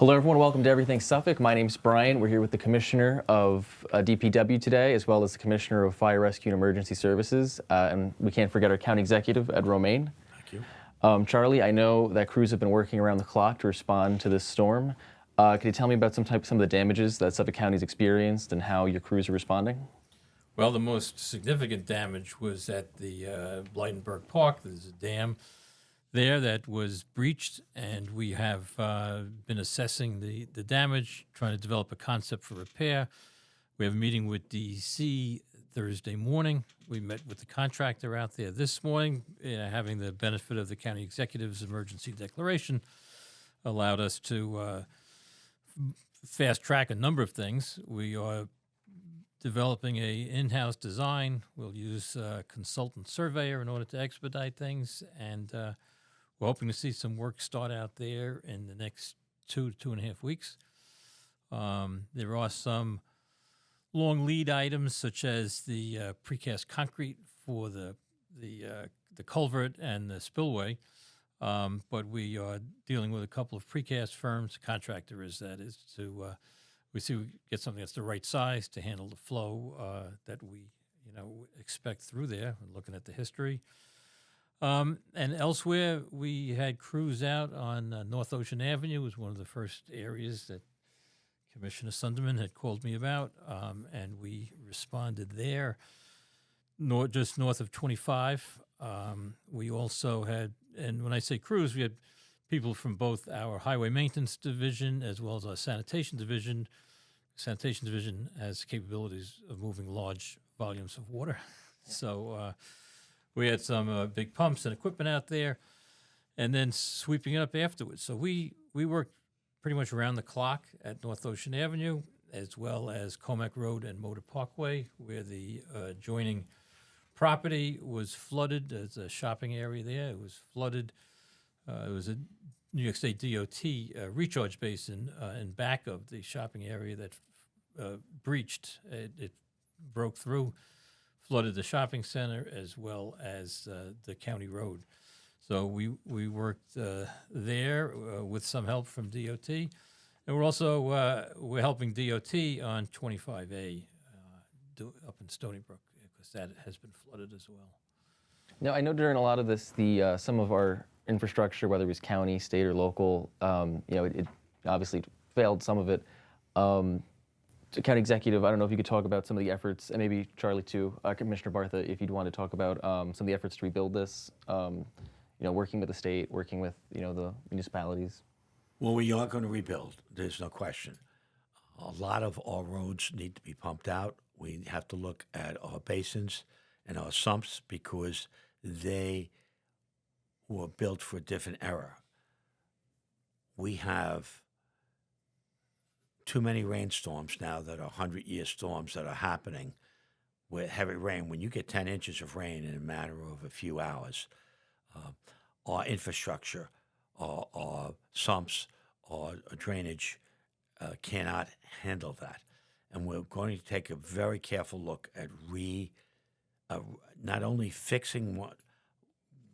Hello, everyone. Welcome to Everything Suffolk. My name's Brian. We're here with the Commissioner of DPW today, as well as the Commissioner of Fire Rescue and Emergency Services. And we can't forget our County Executive, Ed Romaine. Thank you. Charlie, I know that crews have been working around the clock to respond to this storm. Could you tell me about some of the damages that Suffolk County's experienced and how your crews are responding? Well, the most significant damage was at the Blydenburg Park. There's a dam there that was breached, and we have been assessing the damage, trying to develop a concept for repair. We have a meeting with DC Thursday morning. We met with the contractor out there this morning, having the benefit of the county executive's emergency declaration allowed us to fast track a number of things. We are developing a in-house design. We'll use a consultant surveyor in order to expedite things, and we're hoping to see some work start out there in the next 2 to 2.5 weeks. There are some long lead items, such as the precast concrete for the culvert and the spillway, but we are dealing with a couple of precast firms. The contractor is to we get something that's the right size to handle the flow that we expect through there. We're looking at the history. And elsewhere, we had crews out on North Ocean Avenue. It was one of the first areas that Commissioner Sunderman had called me about, and we responded there, just north of 25. We also had, and when I say crews, we had people from both our Highway Maintenance Division as well as our Sanitation Division. Sanitation Division has capabilities of moving large volumes of water. So we had some big pumps and equipment out there, and then sweeping it up afterwards. So we worked pretty much around the clock at North Ocean Avenue, as well as Comac Road and Motor Parkway, where the adjoining property was flooded. There's a shopping area there. It was flooded. It was a New York State DOT recharge basin in back of the shopping area that breached. It broke through, flooded the shopping center as well as the county road. So we worked there with some help from DOT, and we're also we're helping DOT on 25A up in Stony Brook, because that has been flooded as well. Now, I know during a lot of this, some of our infrastructure, whether it was county, state, or local, it obviously failed, some of it. County Executive, I don't know if you could talk about some of the efforts, and maybe Charlie too, Commissioner Bartha, if you'd want to talk about some of the efforts to rebuild this, working with the state, working with the municipalities. Well, we are going to rebuild. There's no question. A lot of our roads need to be pumped out. We have to look at our basins and our sumps because they were built for a different era. We have too many rainstorms now that are 100-year storms that are happening with heavy rain. When you get 10 inches of rain in a matter of a few hours, our infrastructure, our sumps, our drainage cannot handle that. And we're going to take a very careful look at not only fixing what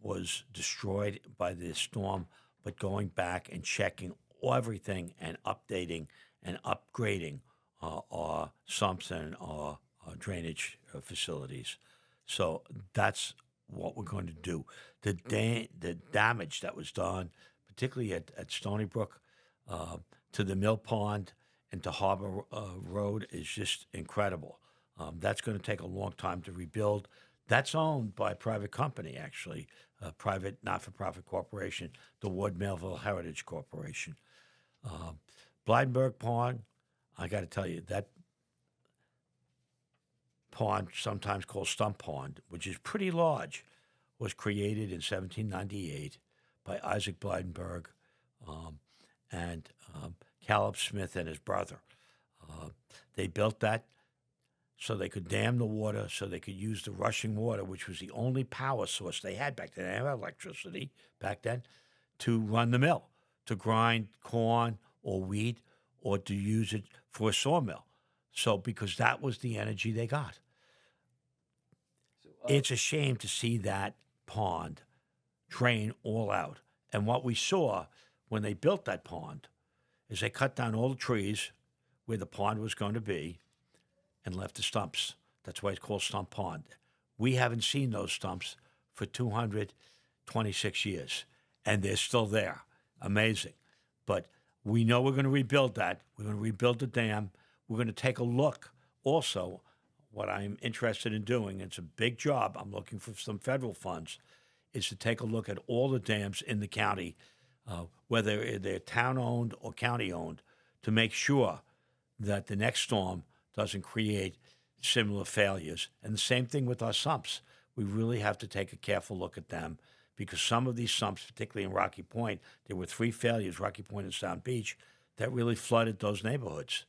was destroyed by this storm, but going back and checking everything and updating and upgrading our sumps and our drainage facilities. So that's what we're going to do. The damage that was done, particularly at Stony Brook, to the Mill Pond and to Harbor Road, is just incredible. That's going to take a long time to rebuild. That's owned by a private company, actually, a private not-for-profit corporation, the Ward Melville Heritage Corporation. Blydenburg Pond, I got to tell you, that pond, sometimes called Stump Pond, which is pretty large, was created in 1798 by Isaac Blydenburg and Caleb Smith and his brother. They built that so they could dam the water, so they could use the rushing water, which was the only power source they had back then. They didn't have electricity back then, to run the mill, to grind corn or wheat, or to use it for a sawmill. So because that was the energy they got. It's a shame to see that pond drain all out. And what we saw when they built that pond is they cut down all the trees where the pond was going to be and left the stumps. That's why it's called Stump Pond. We haven't seen those stumps for 226 years, and they're still there. Amazing. But we know we're going to rebuild that. We're going to rebuild the dam. We're going to take a look also. What I'm interested in doing, it's a big job, I'm looking for some federal funds, is to take a look at all the dams in the county, whether they're town-owned or county-owned, to make sure that the next storm doesn't create similar failures. And the same thing with our sumps. We really have to take a careful look at them, because some of these sumps, particularly in Rocky Point, there were 3 failures, Rocky Point and Sound Beach, that really flooded those neighborhoods.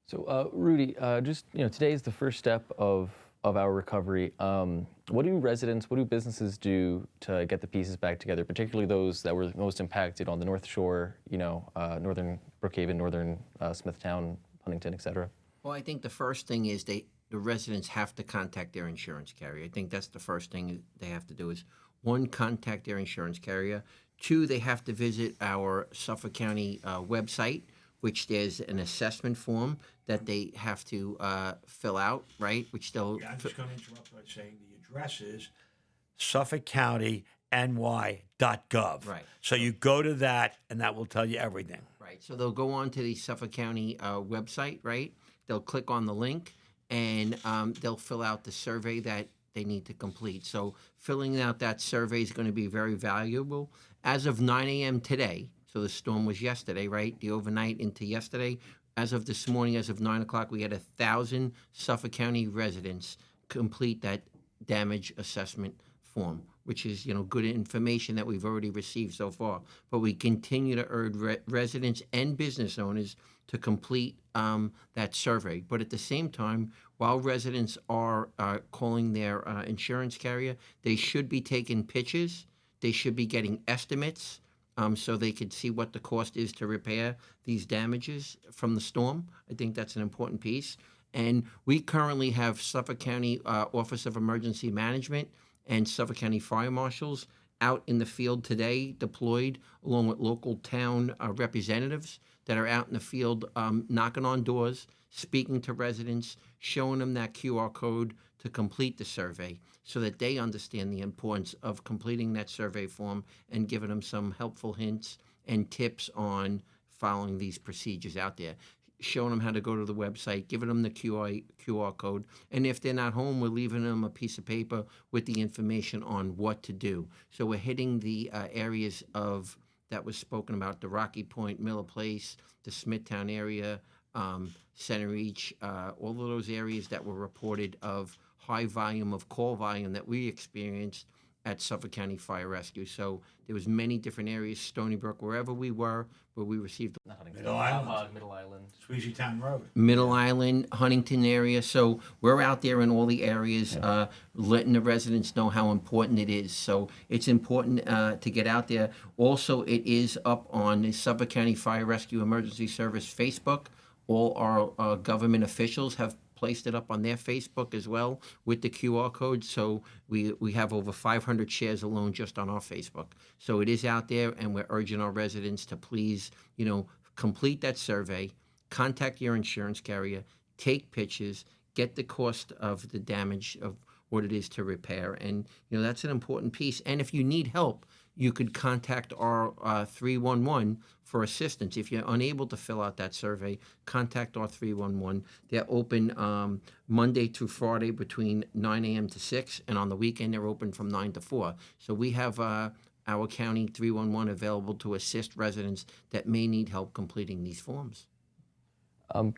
So, Rudy, just today is the first step of our recovery. What do residents, what do businesses do to get the pieces back together, particularly those that were most impacted on the North Shore, northern Brookhaven, northern Smithtown, Huntington, et cetera? Well, I think the first thing is the residents have to contact their insurance carrier. I think that's the first thing they have to do is, 1, contact their insurance carrier. 2, they have to visit our Suffolk County website, which there's an assessment form that they have to fill out, right? Which they'll. Yeah, I'm just going to interrupt by saying the address is SuffolkCountyNY.gov. Right. So you go to that, and that will tell you everything. Right. So they'll go on to the Suffolk County website, right? They'll click on the link, and they'll fill out the survey that they need to complete. So filling out that survey is going to be very valuable. As of 9 a.m. today, so the storm was yesterday, right? The overnight into yesterday. As of this morning, as of 9 o'clock, we had 1,000 Suffolk County residents complete that damage assessment form, which is, good information that we've already received so far. But we continue to urge residents and business owners to complete that survey. But at the same time, while residents are calling their insurance carrier, they should be taking pictures. They should be getting estimates so they could see what the cost is to repair these damages from the storm. I think that's an important piece. And we currently have Suffolk County Office of Emergency Management and Suffolk County Fire Marshals out in the field today, deployed along with local town representatives that are out in the field knocking on doors, speaking to residents, showing them that QR code to complete the survey so that they understand the importance of completing that survey form and giving them some helpful hints and tips on following these procedures out there. Showing them how to go to the website, giving them the QR code, and if they're not home, we're leaving them a piece of paper with the information on what to do. So we're hitting the areas that was spoken about, the Rocky Point, Miller Place, the Smithtown area, Center Reach, all of those areas that were reported of high volume of call volume that we experienced at Suffolk County Fire Rescue. So there was many different areas, Stony Brook, wherever we were, where we received Middle Island. Middle Island. Squeezy Town Road. Middle Island, Huntington area. So we're out there in all the areas, letting the residents know how important it is. So it's important to get out there. Also, it is up on the Suffolk County Fire Rescue Emergency Service Facebook. All our government officials have placed it up on their Facebook as well with the QR code. So we have over 500 shares alone just on our Facebook. So it is out there, and we're urging our residents to please, complete that survey, contact your insurance carrier, take pictures, get the cost of the damage of what it is to repair. And, that's an important piece. And if you need help, you could contact our 311 for assistance. If you're unable to fill out that survey, contact our 311. They're open Monday through Friday between 9 a.m. to 6, and on the weekend they're open from 9 to 4. So we have our county 311 available to assist residents that may need help completing these forms.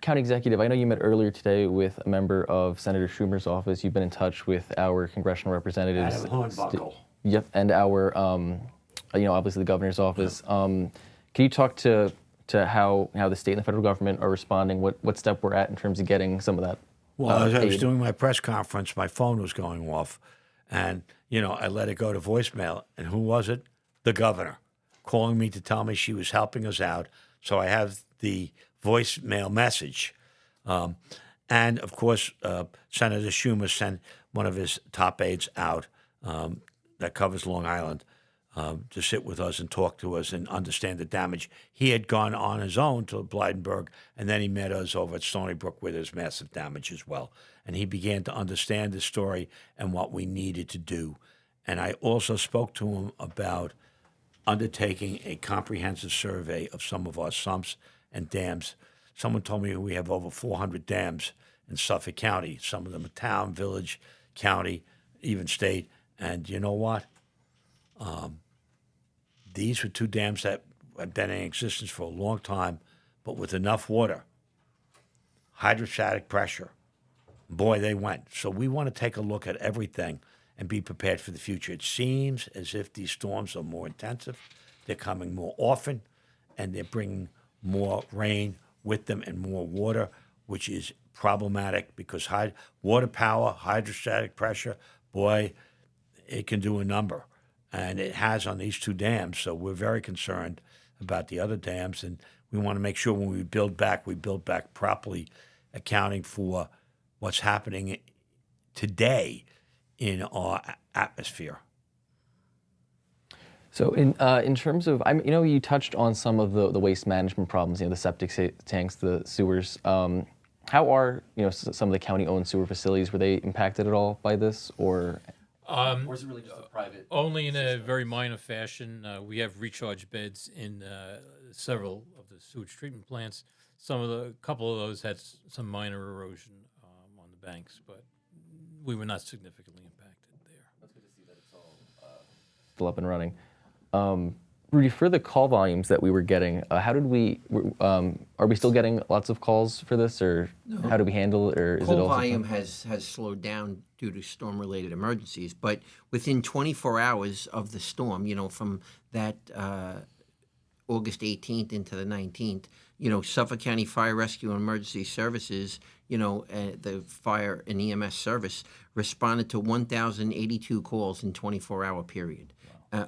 County Executive, I know you met earlier today with a member of Senator Schumer's office. You've been in touch with our congressional representatives. Adam Hornbuckle. Yep, and our, obviously the governor's office. Can you talk to how the state and the federal government are responding? What step we're at in terms of getting some of that? Well, as I was aid? doing my press conference, my phone was going off, and I let it go to voicemail. And who was it? The governor, calling me to tell me she was helping us out. So I have the voicemail message, and of course, Senator Schumer sent one of his top aides out that covers Long Island. to sit with us and talk to us and understand the damage. He had gone on his own to Blydenburg, and then he met us over at Stony Brook where there's massive damage as well. And he began to understand the story and what we needed to do. And I also spoke to him about undertaking a comprehensive survey of some of our sumps and dams. Someone told me we have over 400 dams in Suffolk County. Some of them are town, village, county, even state. And you know what? These were two dams that had been in existence for a long time, but with enough water, hydrostatic pressure, boy, they went. So we want to take a look at everything and be prepared for the future. It seems as if these storms are more intensive, they're coming more often, and they're bringing more rain with them and more water, which is problematic because water power, hydrostatic pressure, boy, it can do a number. And it has on these two dams. So we're very concerned about the other dams. And we want to make sure when we build back properly, accounting for what's happening today in our atmosphere. So in terms of, you touched on some of the waste management problems, the septic tanks, the sewers. How are, some of the county-owned sewer facilities, were they impacted at all by this, or is it really just a private? Only in a very minor fashion. We have recharge beds in several of the sewage treatment plants. A couple of those had some minor erosion on the banks, but we were not significantly impacted there. That's good to see that it's all still up and running. Rudy, for the call volumes that we were getting, how did are we still getting lots of calls for this, or how do we handle it, or is it Call also volume has slowed down due to storm-related emergencies, but within 24 hours of the storm, from that August 18th into the 19th, Suffolk County Fire Rescue and Emergency Services, the fire and EMS service responded to 1,082 calls in 24-hour period.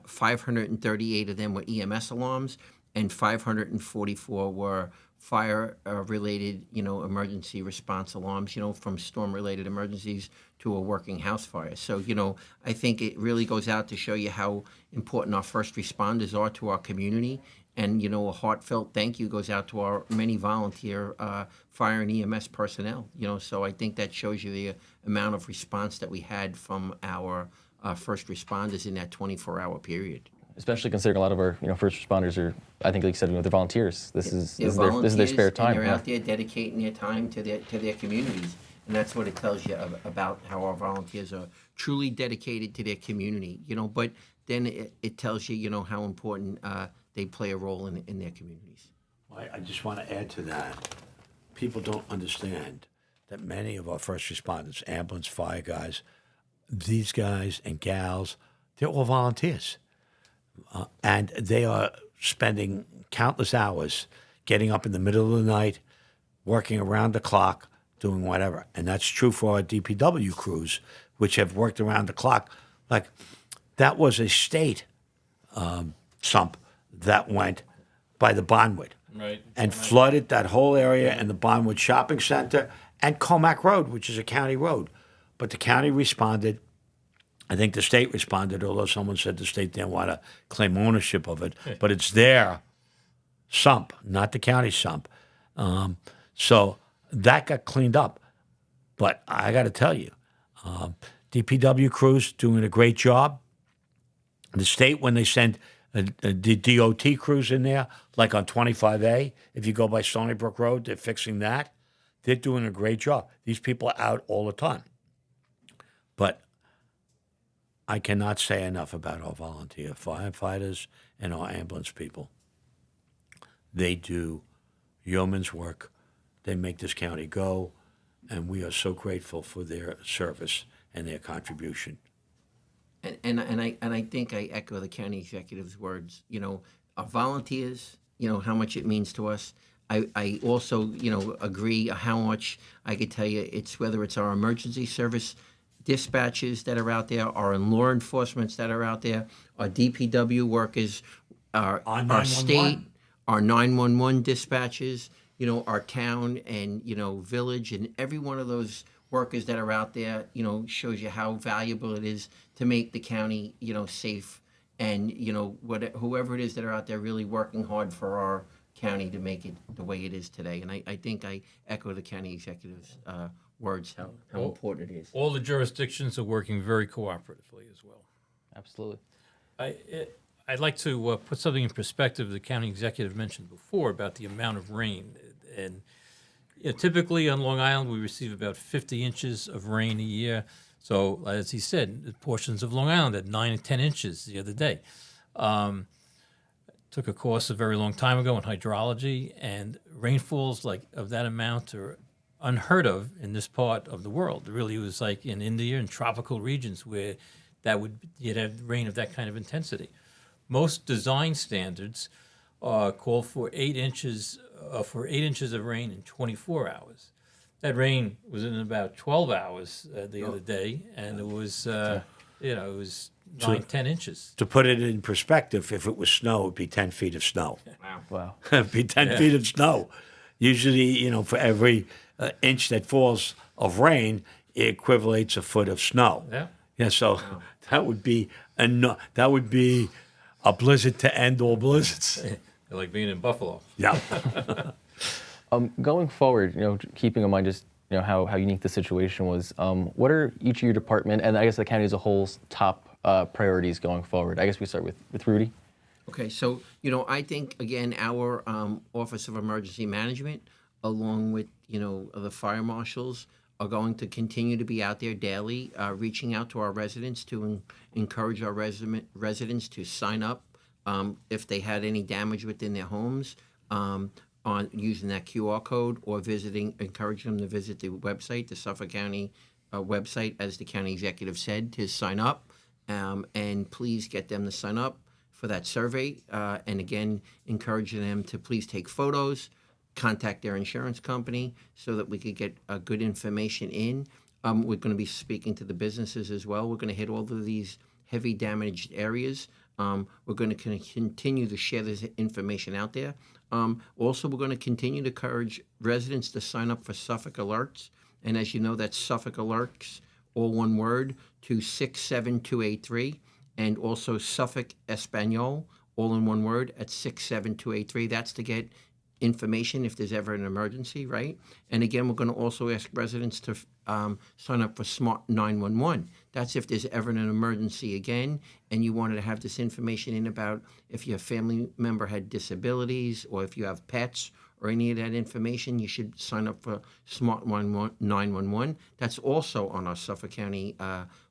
538 of them were EMS alarms, and 544 were fire-related, emergency response alarms, from storm-related emergencies to a working house fire. So, I think it really goes out to show you how important our first responders are to our community. And, a heartfelt thank you goes out to our many volunteer fire and EMS personnel. So I think that shows you the amount of response that we had from our first responders in that 24-hour period. Especially considering a lot of our first responders are, I think, like you said, they're volunteers. This is their spare time. And they're out there dedicating their time to their communities, and that's what it tells you about how our volunteers are truly dedicated to their community. But then it tells you, how important they play a role in their communities. I just want to add to that. People don't understand that many of our first responders, ambulance, fire guys, these guys and gals, they're all volunteers. And they are spending countless hours getting up in the middle of the night, working around the clock, doing whatever. And that's true for our DPW crews, which have worked around the clock. Like, that was a state sump that went by the Bonwood. Right. And flooded that whole area and the Bonwood Shopping Center and Comac Road, which is a county road. But the county responded. I think the state responded, although someone said the state didn't want to claim ownership of it. But it's their sump, not the county sump. So that got cleaned up. But I got to tell you, DPW crews doing a great job. The state, when they send the DOT crews in there, like on 25A, if you go by Stony Brook Road, they're fixing that. They're doing a great job. These people are out all the time. But I cannot say enough about our volunteer firefighters and our ambulance people. They do yeoman's work. They make this county go, and we are so grateful for their service and their contribution. And I think I echo the county executive's words. Our volunteers, how much it means to us. I also, agree how much I could tell you it's whether it's our emergency service dispatches that are out there, our law enforcement that are out there, our DPW workers, our state, our 911 dispatches, our town and, village, and every one of those workers that are out there, shows you how valuable it is to make the county, safe and whoever it is that are out there really working hard for our county to make it the way it is today. And I think I echo the county executive's words how important it is. All the jurisdictions are working very cooperatively as well. Absolutely. I'd like to put something in perspective the county executive mentioned before about the amount of rain. And typically on Long Island, we receive about 50 inches of rain a year. So, as he said, portions of Long Island had 9 and 10 inches the other day. Took a course a very long time ago in hydrology, and rainfalls like of that amount are unheard of in this part of the world. It really was like in India and tropical regions where you'd have rain of that kind of intensity. Most design standards call for 8 inches of rain in 24 hours. That rain was in about 12 hours the other day, and it was it was 9, 10 inches. To put it in perspective, if it was snow, it'd be 10 feet of snow. Wow. It'd be 10 feet of snow. Usually, for every inch that falls of rain, it equivalates a foot of snow. Yeah. Yeah. So that would be a blizzard to end all blizzards. Like being in Buffalo. Yeah. Going forward, keeping in mind just how unique the situation was, what are each of your department and I guess the county as a whole's top priorities going forward? I guess we start with Rudy. Okay, so I think again our Office of Emergency Management, along with the fire marshals, are going to continue to be out there daily, reaching out to our residents to encourage our residents to sign up if they had any damage within their homes. On using that QR code or encouraging them to visit the website, the Suffolk County website, as the county executive said, to sign up. And please get them to sign up for that survey. And again, encouraging them to please take photos, contact their insurance company so that we could get good information in. We're going to be speaking to the businesses as well. We're going to hit all of these heavy damaged areas. We're going to continue to share this information out there. Also, we're going to continue to encourage residents to sign up for Suffolk Alerts. And as you know, that's Suffolk Alerts, all one word, to 67283. And also Suffolk Espanol, all in one word, at 67283. That's to get information if there's ever an emergency, right? And again, we're going to also ask residents to sign up for Smart 911. That's if there's ever an emergency again, and you wanted to have this information in about if your family member had disabilities or if you have pets or any of that information, you should sign up for Smart 911. That's also on our Suffolk County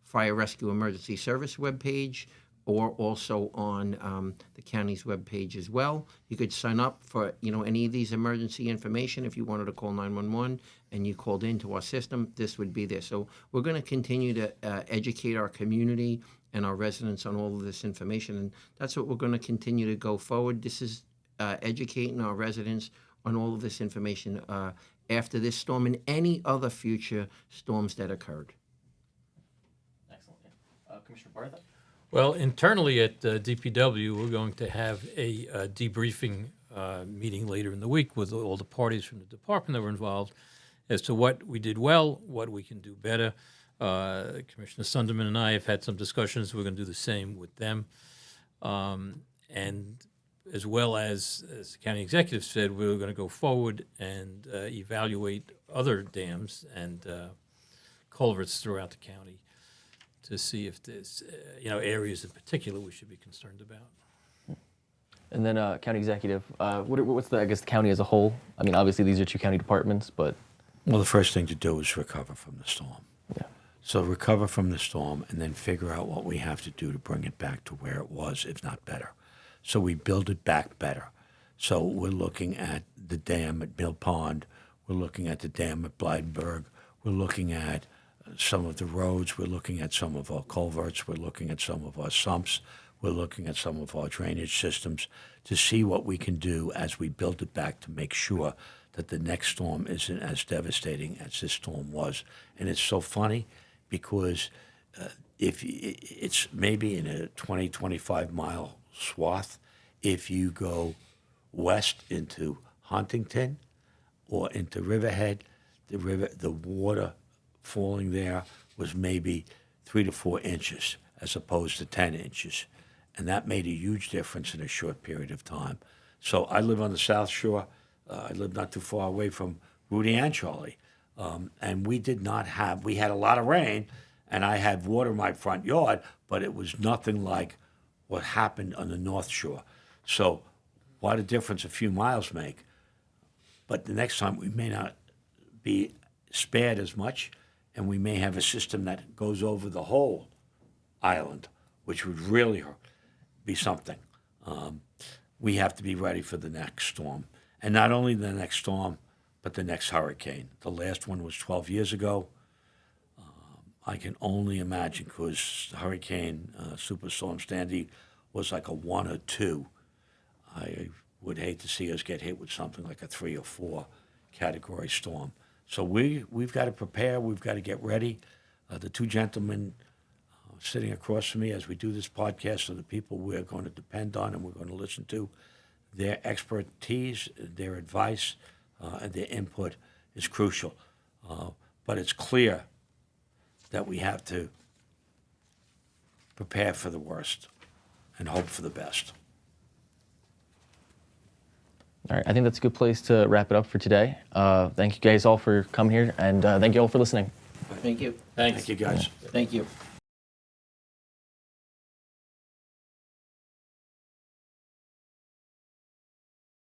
Fire Rescue Emergency Service webpage, or also on the county's webpage as well. You could sign up for any of these emergency information. If you wanted to call 911 and you called into our system, this would be there. So we're going to continue to educate our community and our residents on all of this information, and that's what we're going to continue to go forward. This is educating our residents on all of this information after this storm and any other future storms that occurred. Excellent. Commissioner Bartha? Well, internally at DPW, we're going to have a debriefing meeting later in the week with all the parties from the department that were involved as to what we did well, what we can do better. Commissioner Sunderman and I have had some discussions. We're going to do the same with them. And as well as the county executive said, we're going to go forward and evaluate other dams and culverts throughout the county to see if there's areas in particular we should be concerned about. And then county executive, what's the county as a whole? I mean, obviously these are two county departments, but Well, the first thing to do is recover from the storm. yeah. So recover from the storm and then figure out what we have to do to bring it back to where it was, if not better. So we build it back better. So we're looking at the dam at Mill Pond. We're looking at the dam at Blydenburg. We're looking at some of the roads. We're looking at some of our culverts. We're looking at some of our sumps. We're looking at some of our drainage systems to see what we can do as we build it back to make sure that the next storm isn't as devastating as this storm was. And it's so funny because if it's maybe in a 20, 25-mile swath, if you go west into Huntington or into Riverhead, the water falling there was maybe 3 to 4 inches as opposed to 10 inches. and that made a huge difference in a short period of time. So I live on the South Shore. I live not too far away from Rudy and Charlie. And we had a lot of rain, and I had water in my front yard, but it was nothing like what happened on the North Shore. So what a difference a few miles make. But the next time we may not be spared as much, and we may have a system that goes over the whole island, which would really be something. We have to be ready for the next storm. And not only the next storm, but the next hurricane. The last one was 12 years ago. I can only imagine, because Hurricane Superstorm Sandy was like a 1 or 2. I would hate to see us get hit with something like a 3 or 4 category storm. So we've got to prepare. We've got to get ready. The two gentlemen sitting across from me as we do this podcast are the people we're going to depend on and we're going to listen to. Their expertise, their advice, and their input is crucial. But it's clear that we have to prepare for the worst and hope for the best. All right, I think that's a good place to wrap it up for today. Thank you guys all for coming here, and thank you all for listening. Thank you. Thanks. Thank you, guys. Thank you.